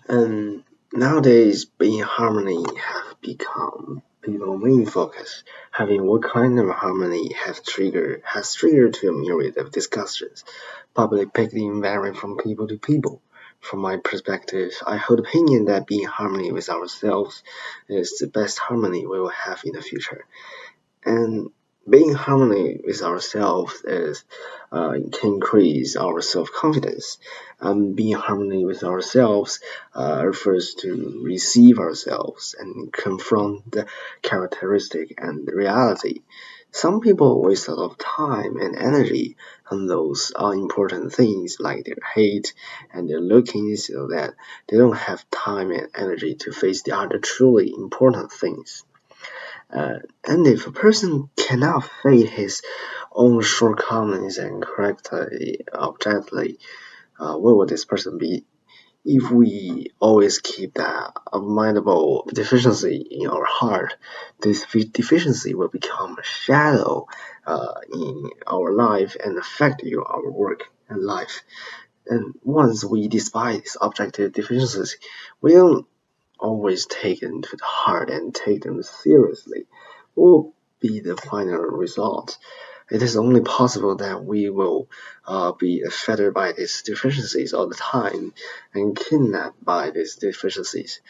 And nowadays, being harmony have become people's main focus. Having what kind of harmony has triggered to a myriad of discussions, public opinion varying from people to people. From my perspective, I hold opinion that being harmony with ourselves is the best harmony we will have in the future. And being harmony with ourselves is can increase our self-confidence. Being harmony with ourselves refers to receive ourselves and confront the characteristic and reality. Some people waste a lot of time and energy on those unimportant things like their hate and their looking, so that they don't have time and energy to face the other truly important things. And if a person cannot face his own shortcomings and correctly, objectively, what would this person be? If we always keep that unmindable deficiency in our heart, this deficiency will become a shadow in our life and affect our work and life. And once we despise objective deficiencies, we don't always take them to the heart and take them seriously will be the final result. It is only possible that we will be affected by these deficiencies all the time and kidnapped by these deficiencies.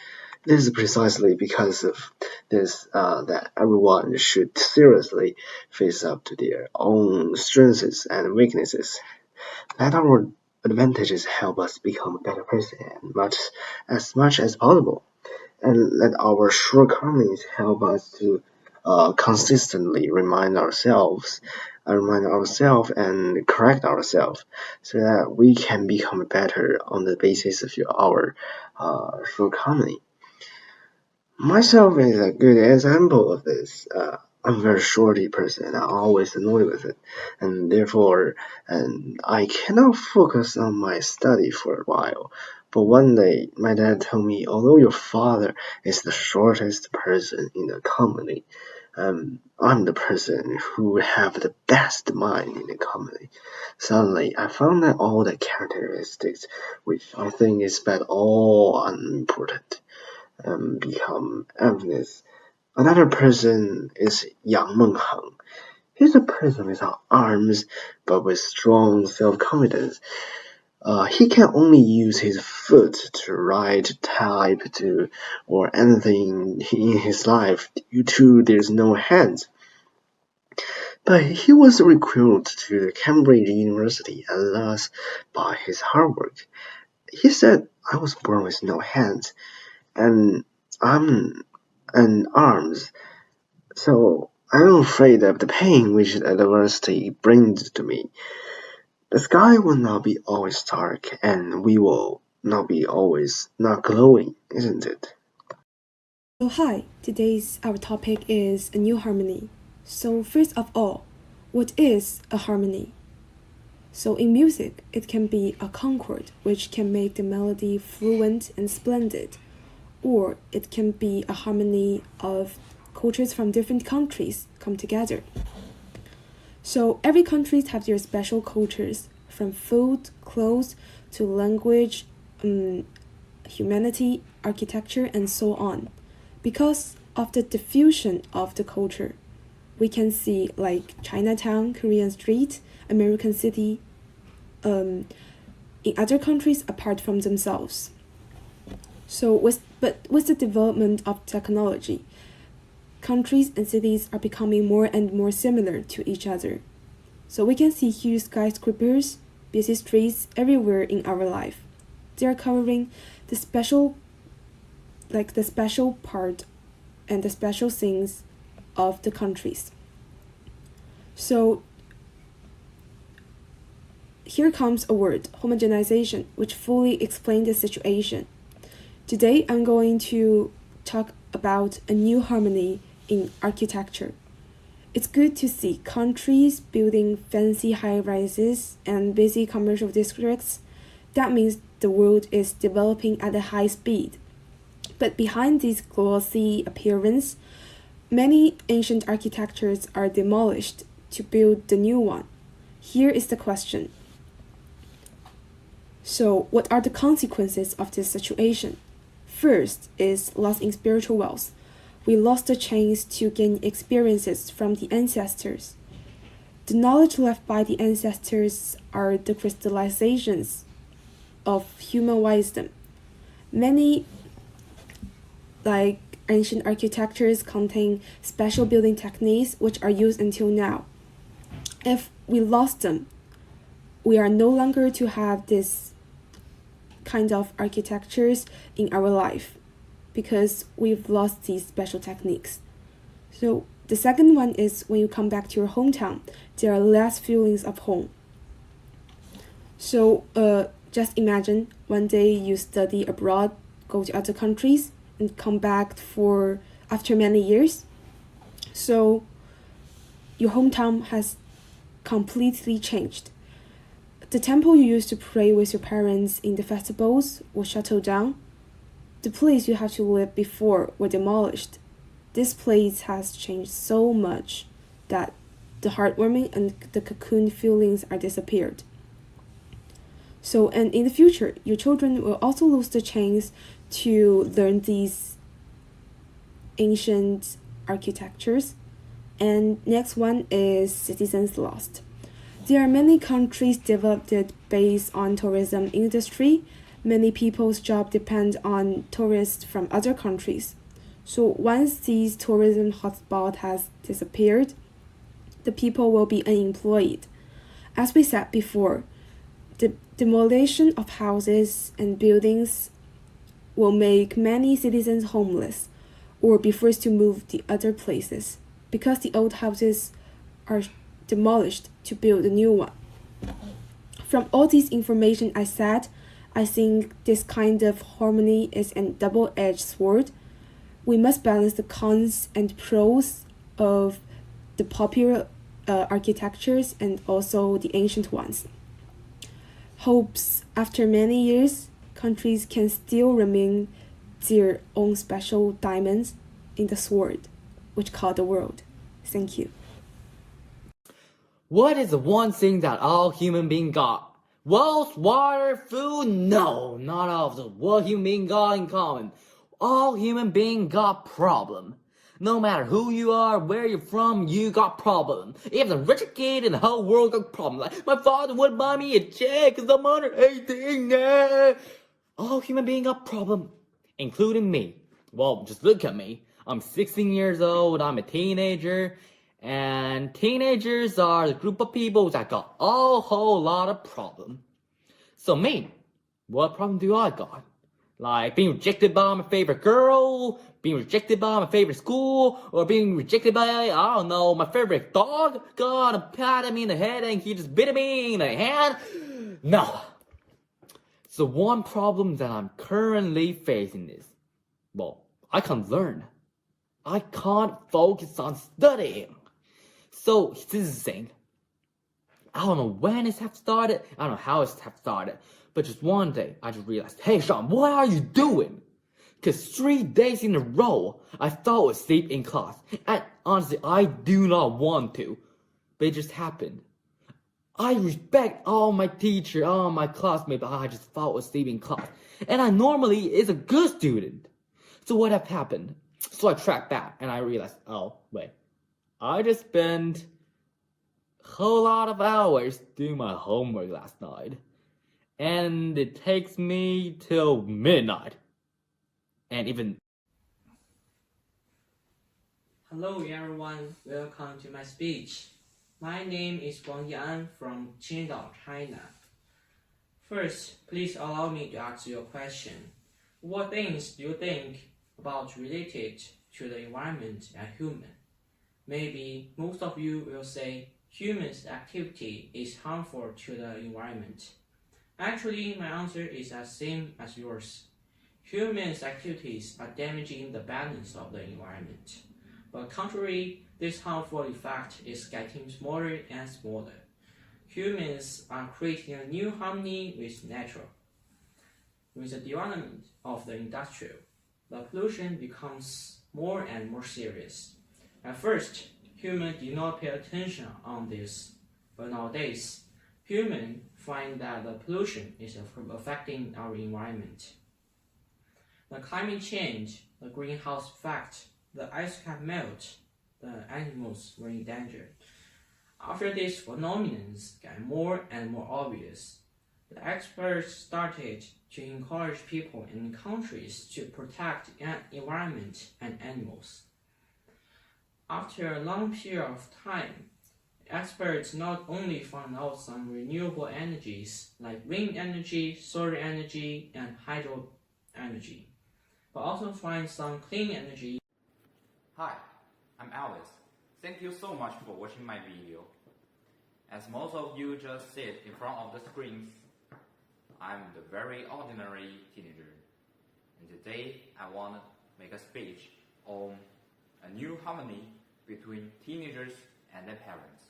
This is precisely because of this that everyone should seriously face up to their own strengths and weaknesses. Let our advantages help us become a better person as much as possible, and let our shortcomings help us to consistently remind ourselves and correct ourselves, so that we can become better on the basis of our shortcoming. Myself is a good example of this. I'm a very shorty person. I'm always annoyed with it, and therefore, I cannot focus on my study for a while. But one day, my dad told me, although your father is the shortest person in the company, I'm the person who have the best mind in the company. Suddenly, I found that all the characteristics, which I think is but all unimportant, become evidence. Another person is Yang Mengheng. He's a person without arms, but with strong self-confidence. He can only use his foot to write, type, or anything in his life due to there's no hands. But he was recruited to Cambridge University at last by his hard work. He said, I was born with no hands, and I'm and arms, so I'm afraid of the pain which adversity brings to me. The sky will not be always dark, and we will not be always not glowing, isn't it? So hi, today's our topic is a new harmony. So first of all, what is a harmony? So in music, it can be a concord which can make the melody fluent and splendid, or it can be a harmony of cultures from different countries come together. So every country have their special cultures, from food, clothes to language, humanity, architecture, and so on. Because of the diffusion of the culture, we can see like Chinatown, Korean street, American city, in other countries apart from themselves. So with the development of technology, countries and cities are becoming more and more similar to each other. So we can see huge skyscrapers, busy streets everywhere in our life. They are covering the special part and the special things of the countries. So here comes a word, homogenization, which fully explains the situation. Today I'm going to talk about a new harmony in architecture. It's good to see countries building fancy high-rises and busy commercial districts. That means the world is developing at a high speed. But behind this glossy appearance, many ancient architectures are demolished to build the new one. Here is the question. So, what are the consequences of this situation? First is loss in spiritual wealth. We lost the chance to gain experiences from the ancestors. The knowledge left by the ancestors are the crystallizations of human wisdom. Many, like ancient architectures, contain special building techniques which are used until now. If we lost them, we are no longer to have this kind of architectures in our life because we've lost these special techniques. So the second one is when you come back to your hometown, there are less feelings of home. So just imagine one day you study abroad, go to other countries, and come back for after many years. So your hometown has completely changed. The temple you used to pray with your parents in the festivals was shut down. The place you had to live before were demolished. This place has changed so much that the heartwarming and the cocoon feelings are disappeared. So, and in the future, your children will also lose the chance to learn these ancient architectures. And next one is citizens lost. There are many countries developed based on tourism industry. Many people's job depend on tourists from other countries. So once these tourism hotspot has disappeared, the people will be unemployed. As we said before, the demolition of houses and buildings will make many citizens homeless or be forced to move to other places because the old houses are demolished to build a new one. From all this information I said, I think this kind of harmony is a double-edged sword. We must balance the cons and pros of the popular architectures and also the ancient ones. Hopes after many years, countries can still remain their own special diamonds in the sword, which called the world. Thank you. What is the one thing that all human beings got? Wealth, water, food? No, not all of them. What human beings got in common? All human beings got problem. No matter who you are, where you're from, you got problem. Even the richest kid in the whole world got problem. Like, my father wouldn't buy me a check because I'm under 18 now. All human beings got problem, including me. Well, just look at me. I'm 16 years old, I'm a teenager, and teenagers are the group of people that got a whole lot of problem. So me, what problem do I got? Like being rejected by my favorite girl, being rejected by my favorite school, or being rejected by, I don't know, my favorite dog? God, patted me in the head and he just bit me in the hand? No. So one problem that I'm currently facing is, well, I can't learn. I can't focus on studying. So this is the thing. I don't know when it have started. I don't know how it have started. But just one day, I just realized, hey Sean, what are you doing? Because 3 days in a row, I fell asleep in class. And honestly, I do not want to. But it just happened. I respect all my teacher, all my classmates, but I just fell asleep in class. And I normally is a good student. So what have happened? So I tracked back and I realized, oh, wait. I just spent a whole lot of hours doing my homework last night. And it takes me till midnight. And even... Hello everyone, welcome to my speech. My name is Wang Yan from Qingdao, China. First, please allow me to ask you a question. What things do you think about related to the environment and human? Maybe most of you will say human's activity is harmful to the environment. Actually, my answer is the same as yours. Humans' activities are damaging the balance of the environment. But contrary, this harmful effect is getting smaller and smaller. Humans are creating a new harmony with nature. With the development of the industrial, the pollution becomes more and more serious. At first, humans did not pay attention on this, but nowadays, humans find that the pollution is affecting our environment. The climate change, the greenhouse effect, the ice cap melt, the animals were in danger. After these phenomena got more and more obvious, the experts started to encourage people in countries to protect the environment and animals. After a long period of time, experts not only found out some renewable energies like wind energy, solar energy, and hydro energy, but also find some clean energy. Hi, I'm Alice. Thank you so much for watching my video. As most of you just sit in front of the screens, I'm the very ordinary teenager. And today I want to make a speech on a new harmony between teenagers and their parents.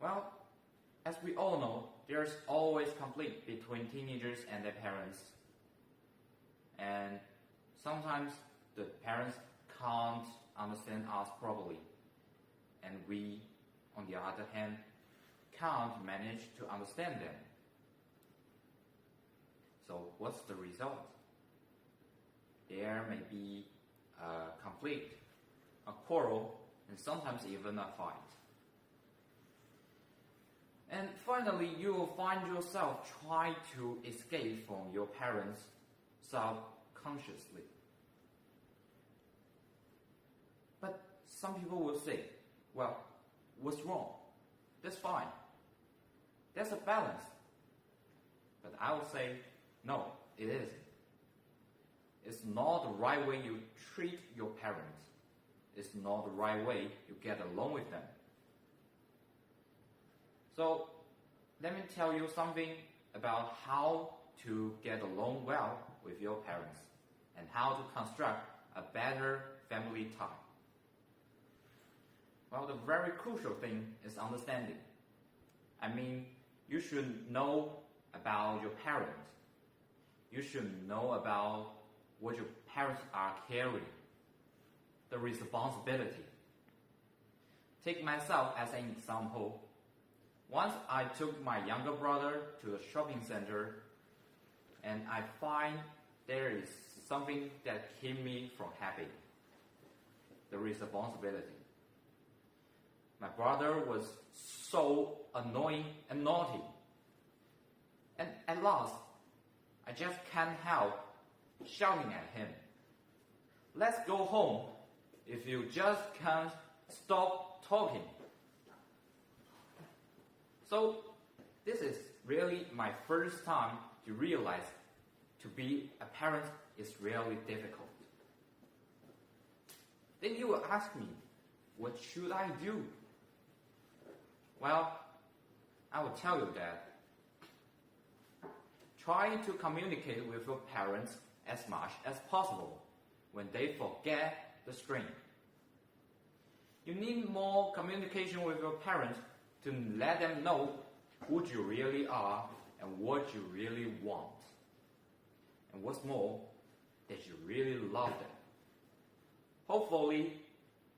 Well, as we all know, there's always conflict between teenagers and their parents. And sometimes the parents can't understand us properly. And we, on the other hand, can't manage to understand them. So what's the result? There may be a conflict, a quarrel, and sometimes even a fight. And finally, you will find yourself trying to escape from your parents subconsciously. But some people will say, well, what's wrong? That's fine. There's a balance. But I will say, no, it isn't. It's not the right way you treat your parents. It's not the right way you get along with them. So, let me tell you something about how to get along well with your parents and how to construct a better family tie. Well, the very crucial thing is understanding. I mean, you should know about your parents. You should know about what your parents are carrying, the responsibility. Take myself as an example. Once I took my younger brother to a shopping center, and I find there is something that keeps me from happy, the responsibility. My brother was so annoying and naughty. And at last, I just can't help shouting at him. Let's go home if you just can't stop talking. So, this is really my first time to realize to be a parent is really difficult. Then you will ask me, what should I do? Well, I will tell you that try to communicate with your parents as much as possible when they forget the string. You need more communication with your parents to let them know who you really are and what you really want. And what's more, that you really love them. Hopefully,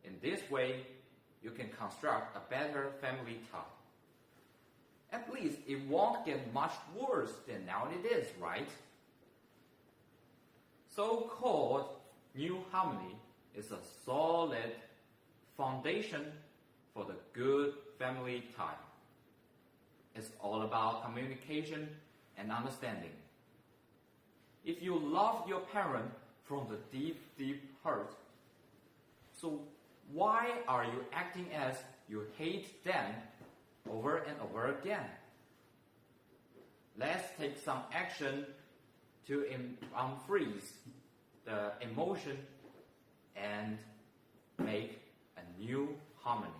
in this way, you can construct a better family tie. At least it won't get much worse than now it is, right? So-called new harmony is a solid foundation for the good family tie. It's all about communication and understanding. If you love your parent from the deep, deep heart, so why are you acting as you hate them over and over again? Let's take some action to unfreeze the emotion and make a new harmony.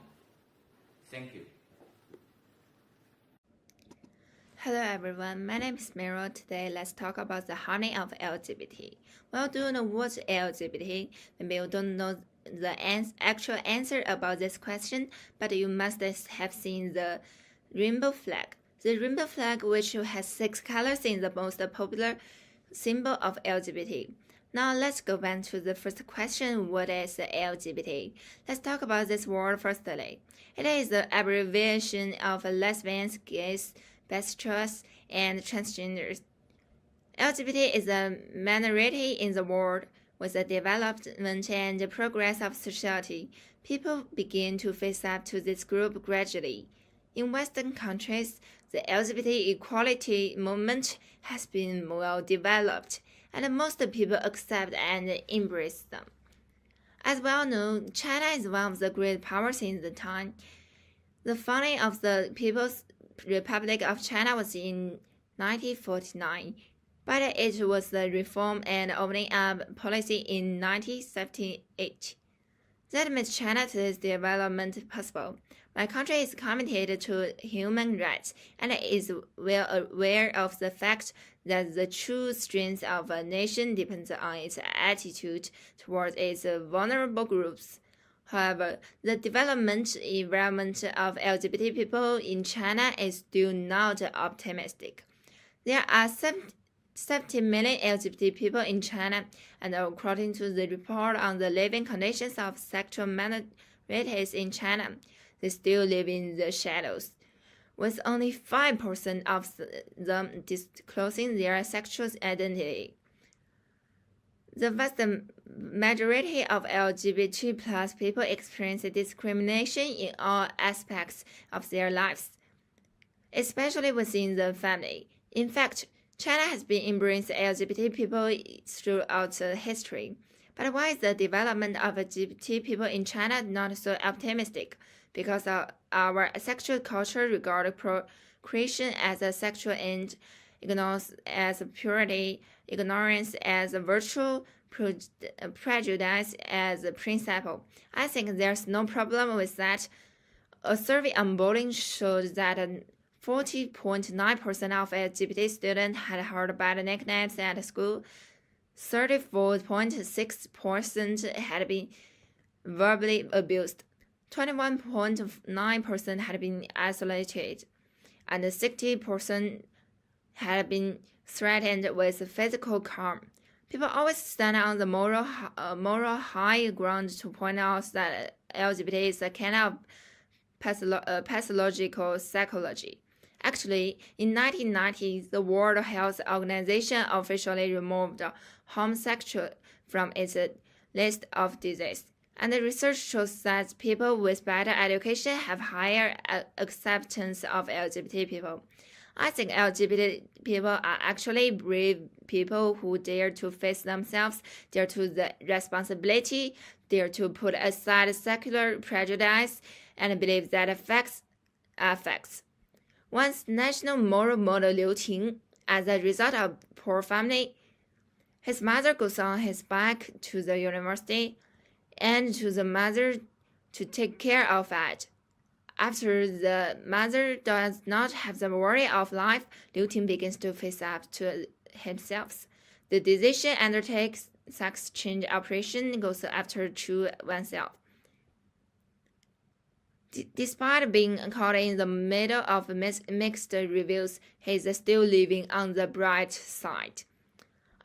Thank you. Hello everyone, my name is Miro. Today let's talk about the harmony of LGBT. Well, do you know what's LGBT? Maybe you don't know the actual answer about this question, but you must have seen the rainbow flag. The rainbow flag, which has 6 colors, is the most popular symbol of LGBT. Now let's go back to the first question, what is the LGBT? Let's talk about this word firstly. It is the abbreviation of lesbians, gays, bisexuals, and transgenders. LGBT is a minority in the world. With the development and progress of society, people begin to face up to this group gradually. In Western countries, the LGBT equality movement has been well developed, and most people accept and embrace them. As well known, China is one of the great powers in the time. The founding of the People's Republic of China was in 1949, but it was the reform and opening up policy in 1978 that made China's development possible. My country is committed to human rights and is well aware of the fact that the true strength of a nation depends on its attitude towards its vulnerable groups. However, the development environment of LGBT people in China is still not optimistic. There are 70 million LGBT people in China, and according to the report on the living conditions of sexual minorities in China, they still live in the shadows, with only 5% of them disclosing their sexual identity. The vast majority of LGBT plus people experience discrimination in all aspects of their lives, especially within the family. In fact, China has been embracing LGBT people throughout history. But why is the development of LGBT people in China not so optimistic? Because our sexual culture regards procreation as a sexual end, ignorance as purity, ignorance as a virtue, prejudice as a principle. I think there's no problem with that. A survey on bullying showed that 40.9% of LGBT students had heard bad nicknames at school. 34.6% had been verbally abused. 21.9% had been isolated, and 60% had been threatened with physical harm. People always stand on the moral high ground to point out that LGBT is a kind of pathological psychology. Actually, in 1990, the World Health Organization officially removed homosexuality from its list of diseases. And the research shows that people with better education have higher acceptance of LGBT people. I think LGBT people are actually brave people who dare to face themselves, dare to the responsibility, dare to put aside secular prejudice, and believe that facts are facts. Once national moral model Liu Qing, as a result of poor family, his mother goes on his back to the university and to the mother to take care of it. After the mother does not have the worry of life, Liu Qing begins to face up to himself. The decision undertakes sex change operation goes after to oneself. Despite being caught in the middle of mixed reviews, he is still living on the bright side.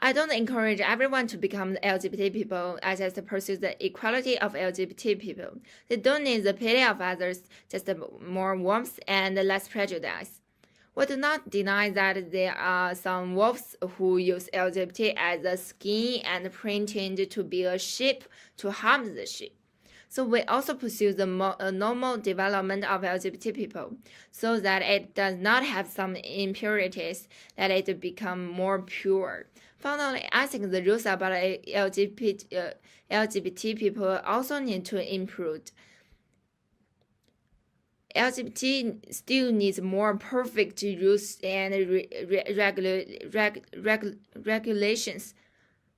I don't encourage everyone to become LGBT people. I just pursue the equality of LGBT people. They don't need the pity of others, just more warmth and less prejudice. We do not deny that there are some wolves who use LGBT as a skin and pretend to be a sheep to harm the sheep. So we also pursue the normal development of LGBT people so that it does not have some impurities, that it become more pure. Finally, I think the rules about LGBT people also need to improve. LGBT still needs more perfect rules and regulations.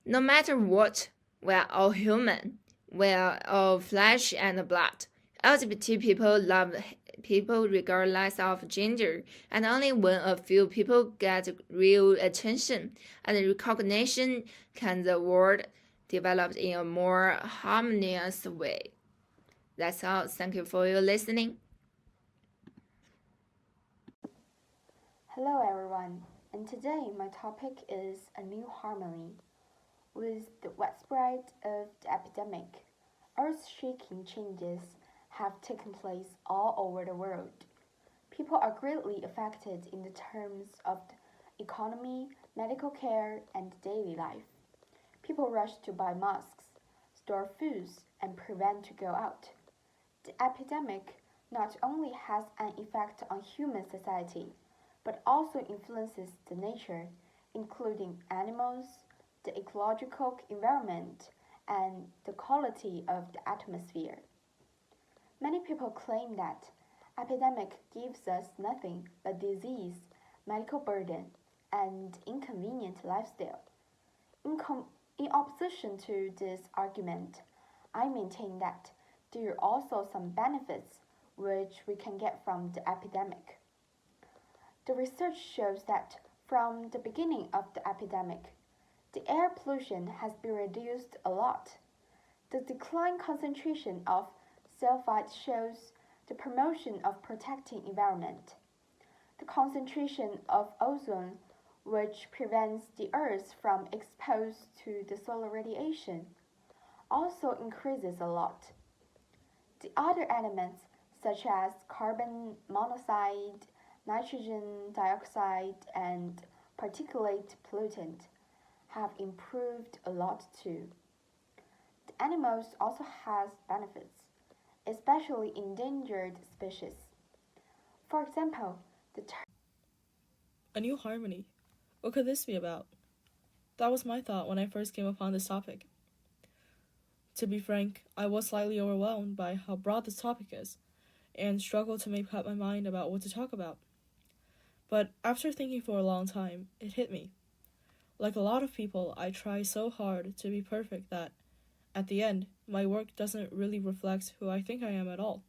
No matter what, we are all human. We are all flesh and blood. LGBT people love people regardless of gender, and only when a few people get real attention and recognition can the world develop in a more harmonious way. That's all. Thank you for your listening. Hello everyone, and today my topic is a new harmony. With the widespread of the epidemic, earth-shaking changes have taken place all over the world. People are greatly affected in the terms of the economy, medical care, and daily life. People rush to buy masks, store foods, and prevent to go out. The epidemic not only has an effect on human society, but also influences the nature, including animals, the ecological environment, and the quality of the atmosphere. Many people claim that epidemic gives us nothing but disease, medical burden, and inconvenient lifestyle. In opposition to this argument, I maintain that there are also some benefits which we can get from the epidemic. The research shows that from the beginning of the epidemic, the air pollution has been reduced a lot. The decline concentration of sulfide shows the promotion of protecting environment. The concentration of ozone, which prevents the Earth from exposed to the solar radiation, also increases a lot. The other elements, such as carbon monoxide, nitrogen dioxide, and particulate pollutant, have improved a lot too. The animals also has benefits, especially endangered species. For example, A new harmony. What could this be about? That was my thought when I first came upon this topic. To be frank, I was slightly overwhelmed by how broad this topic is, and struggled to make up my mind about what to talk about. But after thinking for a long time, it hit me. Like a lot of people, I try so hard to be perfect that, at the end, my work doesn't really reflect who I think I am at all.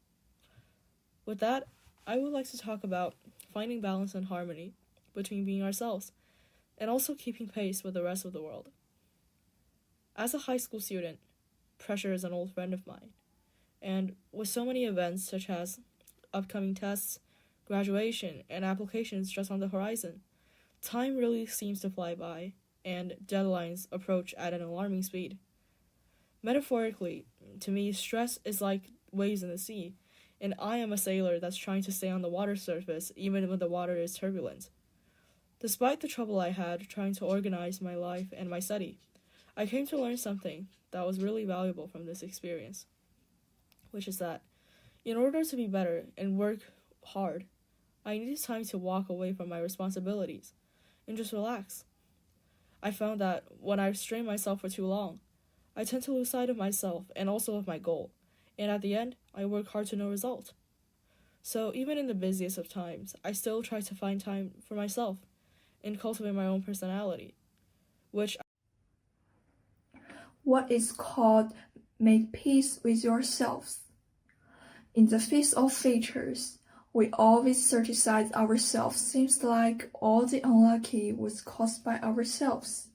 With that, I would like to talk about finding balance and harmony between being ourselves and also keeping pace with the rest of the world. As a high school student, pressure is an old friend of mine, and with so many events such as upcoming tests, graduation, and applications just on the horizon, time really seems to fly by, and deadlines approach at an alarming speed. Metaphorically, to me, stress is like waves in the sea, and I am a sailor that's trying to stay on the water surface even when the water is turbulent. Despite the trouble I had trying to organize my life and my study, I came to learn something that was really valuable from this experience, which is that in order to be better and work hard, I needed time to walk away from my responsibilities and just relax. I found that when I strain myself for too long, I tend to lose sight of myself and also of my goal, and at the end, I work hard to no result. So even in the busiest of times, I still try to find time for myself and cultivate my own personality, which what is called make peace with yourselves. In the face of features, we always criticize ourselves. Seems like all the unlucky was caused by ourselves.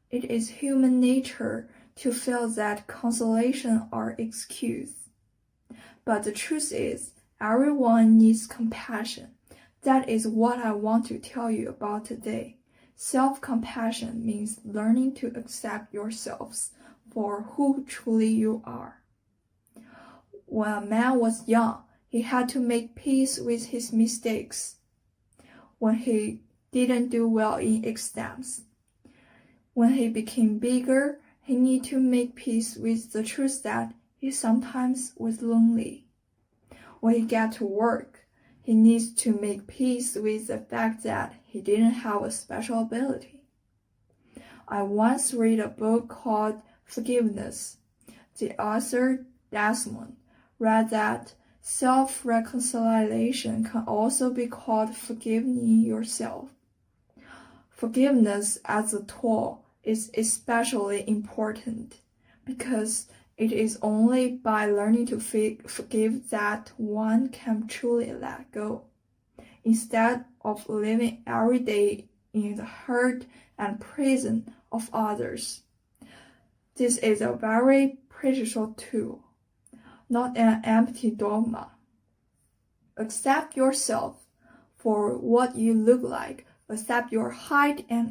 It is human nature to feel that consolation or excuse. But the truth is, everyone needs compassion. That is what I want to tell you about today. Self-compassion means learning to accept yourselves for who truly you are. When a man was young, he had to make peace with his mistakes. When he didn't do well in exams. When he became bigger, he needed to make peace with the truth that he sometimes was lonely. When he got to work, he needs to make peace with the fact that he didn't have a special ability. I once read a book called Forgiveness. The author, Desmond, read that self-reconciliation can also be called forgiving yourself. Forgiveness as a tool is especially important because it is only by learning to forgive that one can truly let go, instead of living every day in the hurt and prison of others. This is a very precious tool, not an empty dogma. Accept yourself for what you look like. Accept your height and